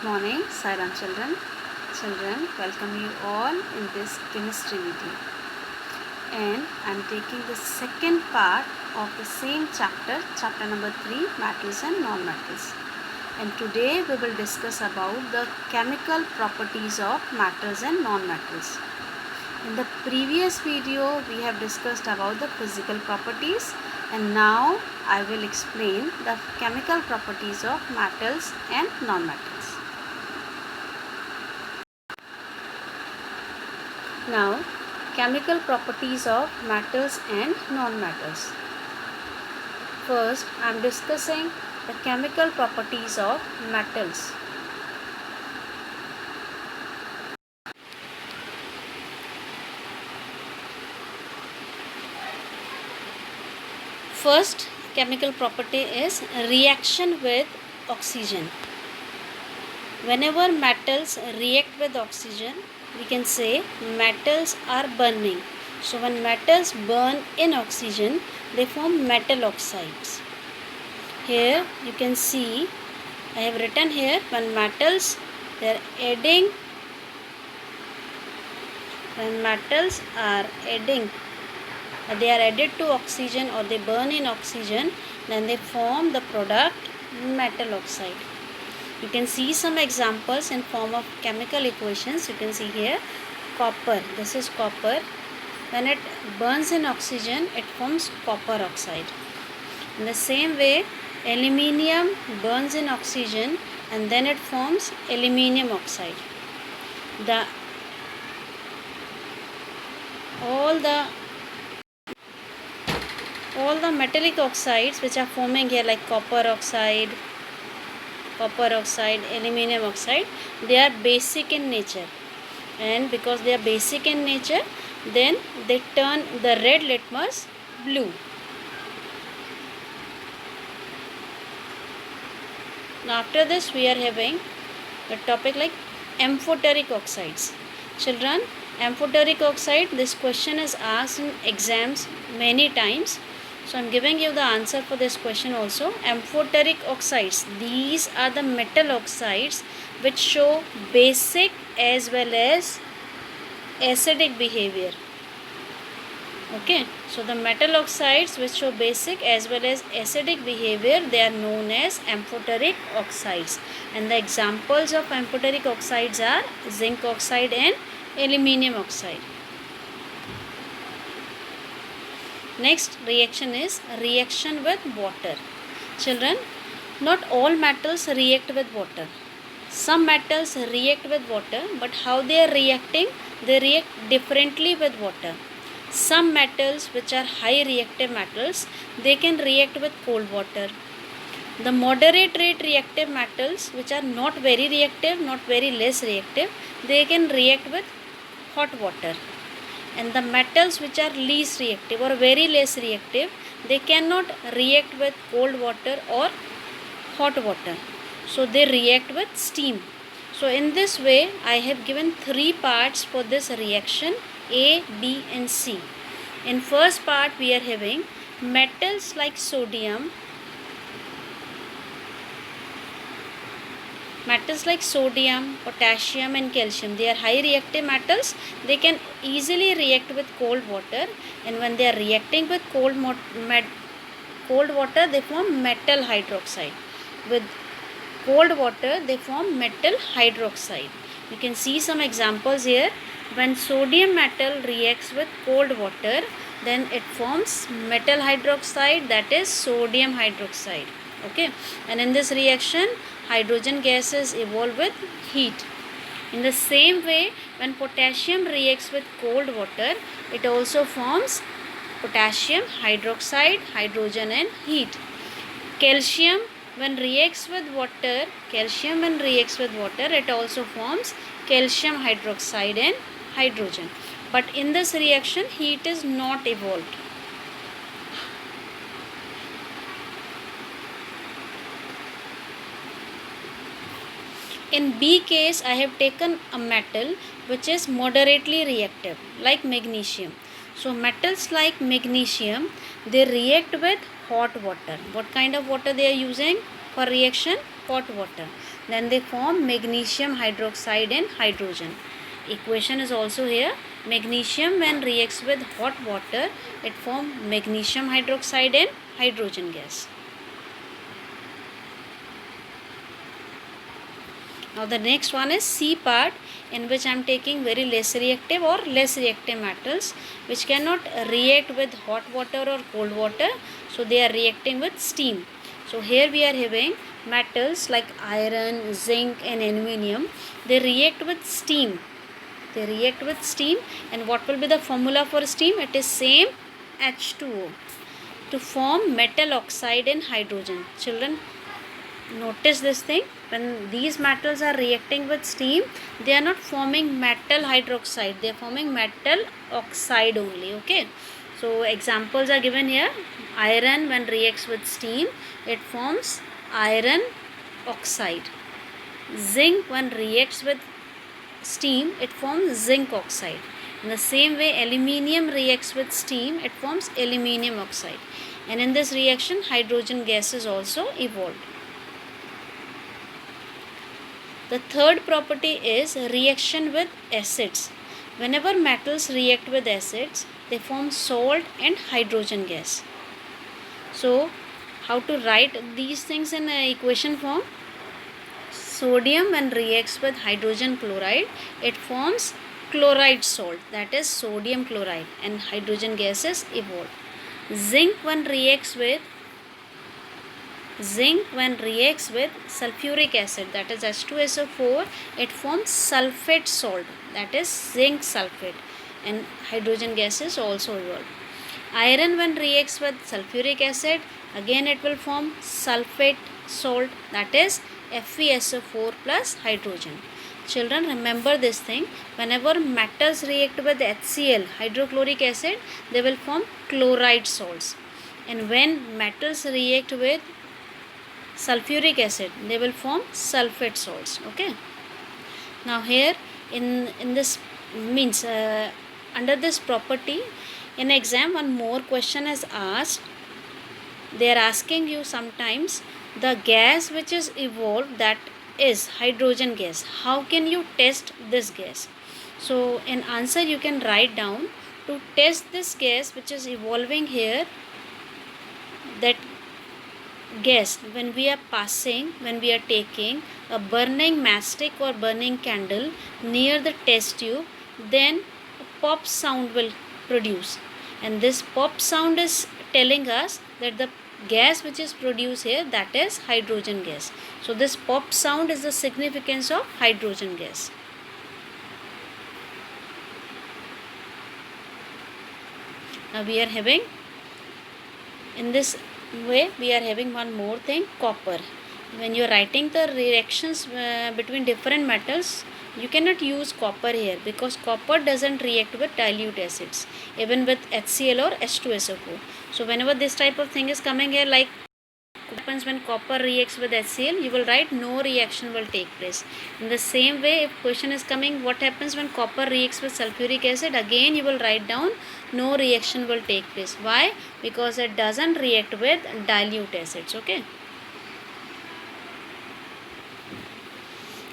Good morning, Sairam children. Children, welcome you all in this chemistry video. And I am taking the second part of the same chapter, chapter number 3, metals and non-metals. And today we will discuss about the chemical properties of metals and non-metals. In the previous video, we have discussed about the physical properties, and now I will explain the chemical properties of metals and non-metals. Now, chemical properties of metals and non-metals. First, I am discussing the chemical properties of metals. First chemical property is reaction with oxygen. Whenever metals react with oxygen, we can say metals are burning. So when metals burn in oxygen, they form metal oxides. Here you can see I have written here when metals are added to oxygen or they burn in oxygen, then they form the product metal oxide. You can see some examples in form of chemical equations. You can see here copper. This is copper. When it burns in oxygen, it forms copper oxide. In the same way, aluminium burns in oxygen and then it forms aluminium oxide. All the metallic oxides which are forming here, like copper oxide, aluminium oxide, they are basic in nature, and because they are basic in nature, then they turn the red litmus blue. Now after this we are having the topic like amphoteric oxides. Children, amphoteric oxide, this question is asked in exams many times. So I am giving you the answer for this question also. Amphoteric oxides, these are the metal oxides which show basic as well as acidic behavior. Okay, so the metal oxides which show basic as well as acidic behavior, they are known as amphoteric oxides. And the examples of amphoteric oxides are zinc oxide and aluminium oxide. Next reaction is reaction with water. Children, not all metals react with water. Some metals react with water, but how they are reacting? They react differently with water. Some metals which are high reactive metals, they can react with cold water. The moderate rate reactive metals which are not very reactive, not very less reactive, they can react with hot water. And the metals which are least reactive or very less reactive, they cannot react with cold water or hot water. So they react with steam. So in this way, I have given 3 parts for this reaction, A, B and C. In first part we are having metals like sodium. Metals like sodium, potassium and calcium, they are high reactive metals. They can easily react with cold water, and when they are reacting with cold water, they form metal hydroxide. With cold water, they form metal hydroxide. You can see some examples here. When sodium metal reacts with cold water, then it forms metal hydroxide, that is sodium hydroxide. Okay, and in this reaction, hydrogen gases evolve with heat. In the same way, when potassium reacts with cold water, it also forms potassium hydroxide, hydrogen and heat. Calcium when reacts with water, it also forms calcium hydroxide and hydrogen. But in this reaction, heat is not evolved. In B case, I have taken a metal which is moderately reactive, like magnesium. So metals like magnesium, they react with hot water. What kind of water they are using for reaction? Hot water. then they form magnesium hydroxide and hydrogen. Equation is also here. Magnesium when reacts with hot water, it forms magnesium hydroxide and hydrogen gas. Now the next one is C part, in which I am taking very less reactive or less reactive metals which cannot react with hot water or cold water, so they are reacting with steam. So here we are having metals like iron, zinc and aluminium. They react with steam. They react with steam, and what will be the formula for steam? It is same, H2O, to form metal oxide and hydrogen. Children, notice this thing. When these metals are reacting with steam, they are not forming metal hydroxide, they are forming metal oxide only. Okay, so examples are given here. Iron when reacts with steam, it forms iron oxide. Zinc when reacts with steam, it forms zinc oxide. In the same way, aluminium reacts with steam, it forms aluminium oxide. And in this reaction, hydrogen gas is also evolved. The third property is reaction with acids. Whenever metals react with acids, they form salt and hydrogen gas. So, how to write these things in equation form? Sodium when reacts with hydrogen chloride, it forms chloride salt, that is sodium chloride, and hydrogen gas is evolved. Zinc when reacts with sulfuric acid, that is H2SO4, it forms sulfate salt, that is zinc sulfate, and hydrogen gas is also evolved. Iron when reacts with sulfuric acid, again it will form sulfate salt, that is FeSO4 plus hydrogen. Children, remember this thing. Whenever metals react with HCl, hydrochloric acid, they will form chloride salts. And when metals react with sulfuric acid, they will form sulfate salts. Okay. Now here in this means under this property, in exam one more question is asked. They are asking you sometimes the gas which is evolved, that is hydrogen gas. How can you test this gas? So in answer you can write down, to test this gas which is evolving here, that gas when we are taking a burning matchstick or burning candle near the test tube, then a pop sound will produce, and this pop sound is telling us that the gas which is produced here, that is hydrogen gas. So this pop sound is the significance of hydrogen gas. Now we are having, in this way we are having one more thing, copper. When you are writing the reactions between different metals, you cannot use copper here, because copper doesn't react with dilute acids, even with HCl or H2SO4. So whenever this type of thing is coming here, like what happens when copper reacts with HCl, you will write no reaction will take place. In the same way, if question is coming what happens when copper reacts with sulfuric acid, again you will write down no reaction will take place. Why? Because it doesn't react with dilute acids. Okay.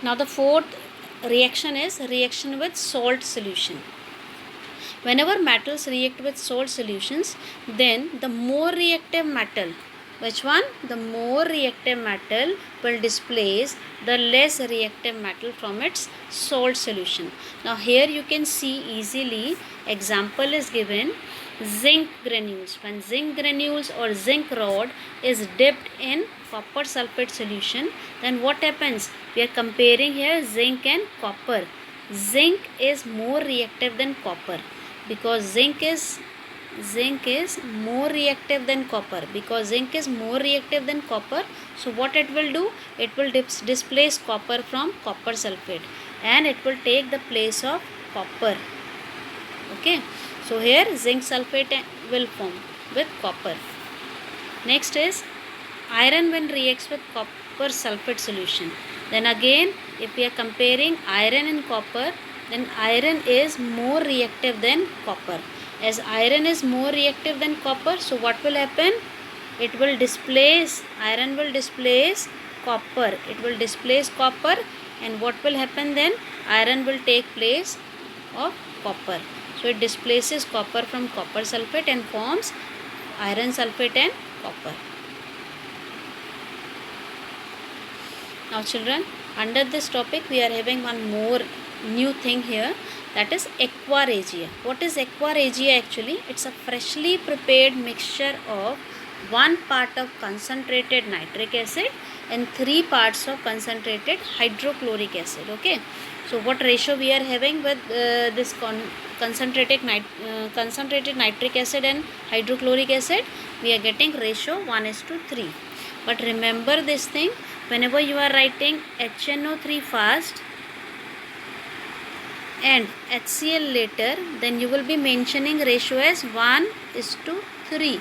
Now the fourth reaction is reaction with salt solution. Whenever metals react with salt solutions, then the more reactive metal, which one? The more reactive metal will displace the less reactive metal from its salt solution. Now here you can see easily, example is given, zinc granules. When zinc granules or zinc rod is dipped in copper sulfate solution, then what happens? We are comparing here zinc and copper. Zinc is more reactive than copper, because zinc is more reactive than copper. Because zinc is more reactive than copper, so what it will do? It will displace copper from copper sulfate, and it will take the place of copper. Okay, so here zinc sulfate will form with copper. Next is iron when reacts with copper sulfate solution. Then again, if we are comparing iron and copper, then iron is more reactive than copper. As iron is more reactive than copper, so what will happen? It will displace, iron will displace copper. It will displace copper, and what will happen then? Iron will take place of copper. So it displaces copper from copper sulfate and forms iron sulfate and copper. Now children, under this topic we are having one more new thing here, that is aqua regia. What is aqua regia actually? It's a freshly prepared mixture of 1 part of concentrated nitric acid and 3 parts of concentrated hydrochloric acid. Okay, so what ratio we are having with this concentrated nitric acid and hydrochloric acid? We are getting ratio 1:3. But remember this thing, whenever you are writing HNO3 first and HCl later, then you will be mentioning ratio as 1:3.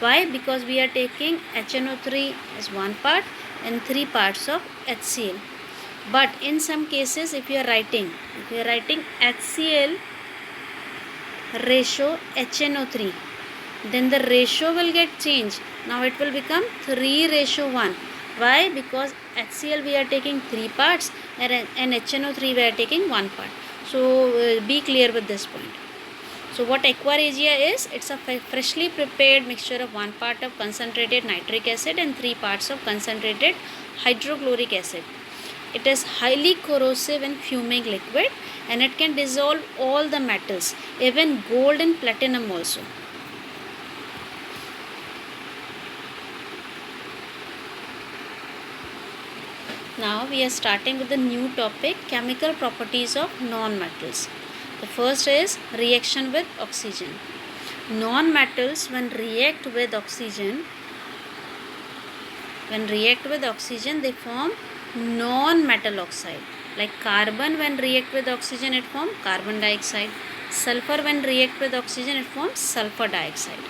Why? Because we are taking HNO3 as 1 part and 3 parts of HCl. But in some cases, if you are writing HCl ratio HNO3, then the ratio will get changed. Now it will become 3:1. Why? Because HCl we are taking 3 parts and HNO3 we are taking 1 part. So be clear with this point. So what aqua regia is? It's a freshly prepared mixture of 1 part of concentrated nitric acid and 3 parts of concentrated hydrochloric acid. It is highly corrosive and fuming liquid, and it can dissolve all the metals, even gold and platinum also. Now we are starting with the new topic, chemical properties of non-metals. The first is reaction with oxygen. Non-metals when react with oxygen, they form non-metal oxide. Like carbon when react with oxygen, it forms carbon dioxide. Sulfur when react with oxygen, it forms sulfur dioxide.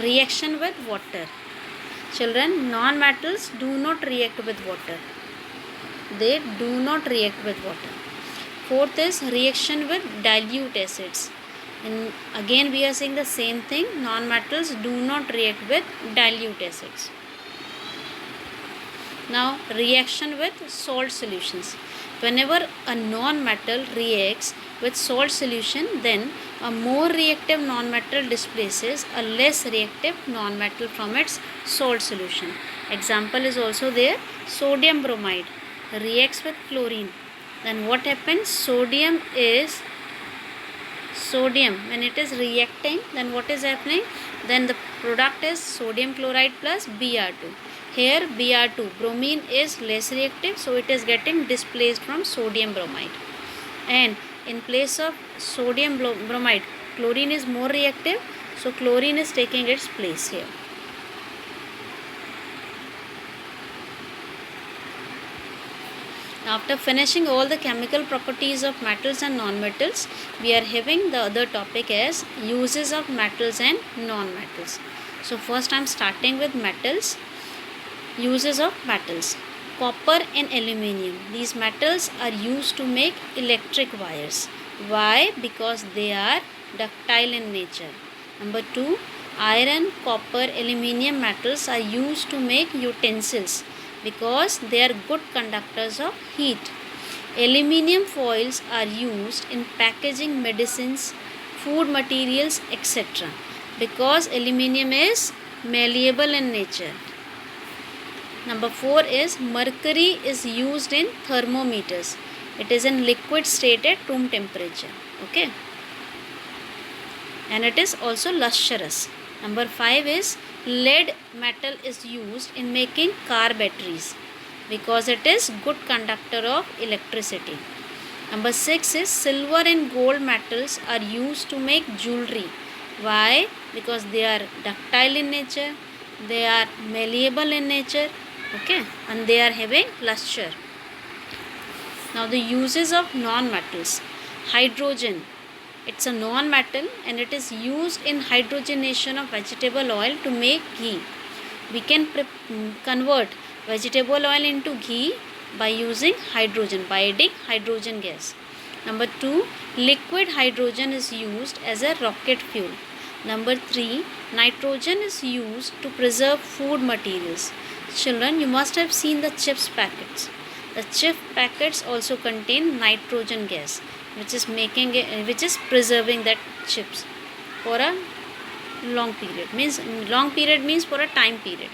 Reaction with water. Children, non-metals do not react with water. They do not react with water. Fourth is reaction with dilute acids. And again we are saying the same thing, non-metals do not react with dilute acids. Now reaction with salt solutions. Whenever a non-metal reacts with salt solution, then a more reactive non-metal displaces a less reactive non-metal from its salt solution. Example is also there, sodium bromide reacts with chlorine. Then what happens? Sodium when it is reacting, then what is happening? Then the product is sodium chloride plus Br2. Here Br2, bromine is less reactive, so it is getting displaced from sodium bromide. And in place of sodium bromide, chlorine is more reactive, so chlorine is taking its place here. After finishing all the chemical properties of metals and non-metals, we are having the other topic as uses of metals and non-metals. So first I am starting with metals. Uses of metals. Copper and aluminium. These metals are used to make electric wires. Why? Because they are ductile in nature. Number 2, iron, copper, aluminium metals are used to make utensils because they are good conductors of heat. Aluminium foils are used in packaging medicines, food materials, etc. because aluminium is malleable in nature. Number 4 is mercury is used in thermometers. It is in liquid state at room temperature. Okay. And it is also lustrous. Number 5 is lead metal is used in making car batteries because it is good conductor of electricity. Number 6 is silver and gold metals are used to make jewelry. Why? Because they are ductile in nature, they are malleable in nature, okay, and they are having luster. Now the uses of non-metals. Hydrogen. It's a non-metal and it is used in hydrogenation of vegetable oil to make ghee. We can convert vegetable oil into ghee by using hydrogen, by adding hydrogen gas. Number 2, liquid hydrogen is used as a rocket fuel. Number 3, nitrogen is used to preserve food materials. Children, you must have seen the chips packets. The chip packets also contain nitrogen gas, which is preserving that chips for a long period. Long period means for a time period.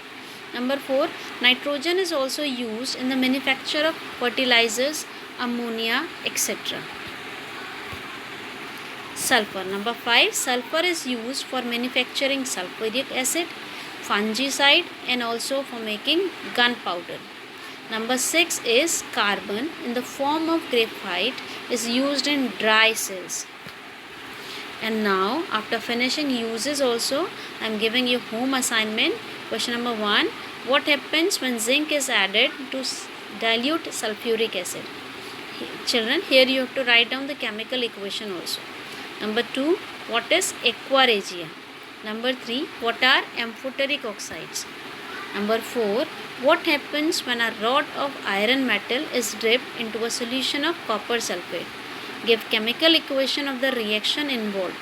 Number 4, nitrogen is also used in the manufacture of fertilizers, ammonia, etc. Sulfur. Number 5, sulfur is used for manufacturing sulfuric acid, fungicide, and also for making gunpowder. Number 6 is carbon in the form of graphite is used in dry cells. And now after finishing uses also, I am giving you home assignment. Question number 1, what happens when zinc is added to dilute sulfuric acid? Children, here you have to write down the chemical equation also. Number 2, what is aqua regia? Number 3, what are amphoteric oxides? Number 4, what happens when a rod of iron metal is dipped into a solution of copper sulfate? Give chemical equation of the reaction involved.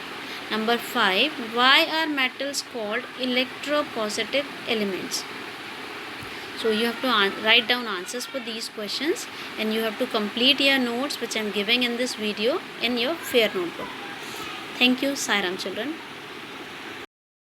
Number 5, why are metals called electropositive elements? So you have to write down answers for these questions, and you have to complete your notes which I am giving in this video in your fair notebook. Thank you. Sai Ram, children.